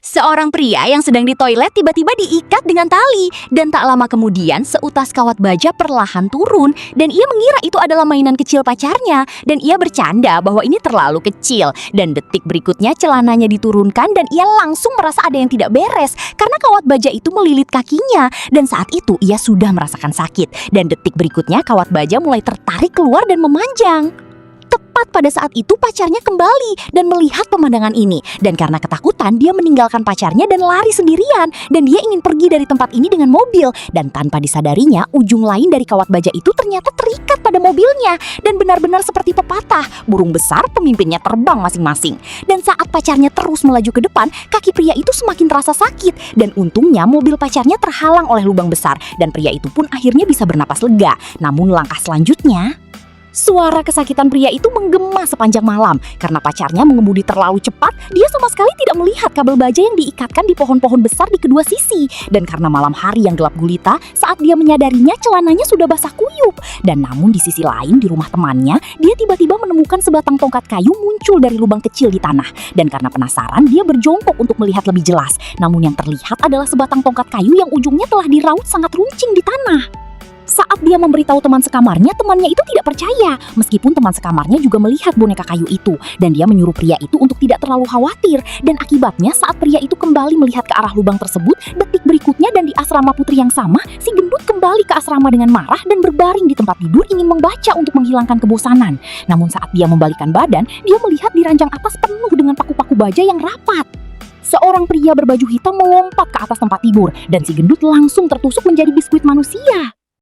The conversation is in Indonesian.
Seorang pria yang sedang di toilet tiba-tiba diikat dengan tali dan tak lama kemudian seutas kawat baja perlahan turun dan ia mengira itu adalah mainan kecil pacarnya dan ia bercanda bahwa ini terlalu kecil dan detik berikutnya celananya diturunkan dan ia langsung merasa ada yang tidak beres karena kawat baja itu melilit kakinya dan saat itu ia sudah merasakan sakit dan detik berikutnya kawat baja mulai tertarik keluar dan memanjang. Tepat pada saat itu pacarnya kembali dan melihat pemandangan ini dan karena ketakutan dia meninggalkan pacarnya dan lari sendirian dan dia ingin pergi dari tempat ini dengan mobil dan tanpa disadarinya ujung lain dari kawat baja itu ternyata terikat pada mobilnya dan benar-benar seperti pepatah burung besar pemimpinnya terbang masing-masing dan saat pacarnya terus melaju ke depan kaki pria itu semakin terasa sakit dan untungnya mobil pacarnya terhalang oleh lubang besar dan pria itu pun akhirnya bisa bernapas lega. Namun langkah selanjutnya suara kesakitan pria itu menggema sepanjang malam karena pacarnya mengemudi terlalu cepat. Dia sama sekali tidak melihat kabel baja yang diikatkan di pohon-pohon besar di kedua sisi. Dan karena malam hari yang gelap gulita, saat dia menyadarinya celananya sudah basah kuyup. Dan namun di sisi lain di rumah temannya, dia tiba-tiba menemukan sebatang tongkat kayu muncul dari lubang kecil di tanah. Dan karena penasaran, dia berjongkok untuk melihat lebih jelas. Namun yang terlihat adalah sebatang tongkat kayu yang ujungnya telah diraut sangat runcing di tanah. Saat dia memberitahu teman sekamarnya, temannya itu tidak percaya. Meskipun teman sekamarnya juga melihat boneka kayu itu. Dan dia menyuruh pria itu untuk tidak terlalu khawatir. Dan akibatnya saat pria itu kembali melihat ke arah lubang tersebut, detik berikutnya dan di asrama putri yang sama, si gendut kembali ke asrama dengan marah dan berbaring di tempat tidur ingin membaca untuk menghilangkan kebosanan. Namun saat dia membalikkan badan, dia melihat di ranjang atas penuh dengan paku-paku baja yang rapat. Seorang pria berbaju hitam melompat ke atas tempat tidur dan si gendut langsung tertusuk menjadi biskuit manusia.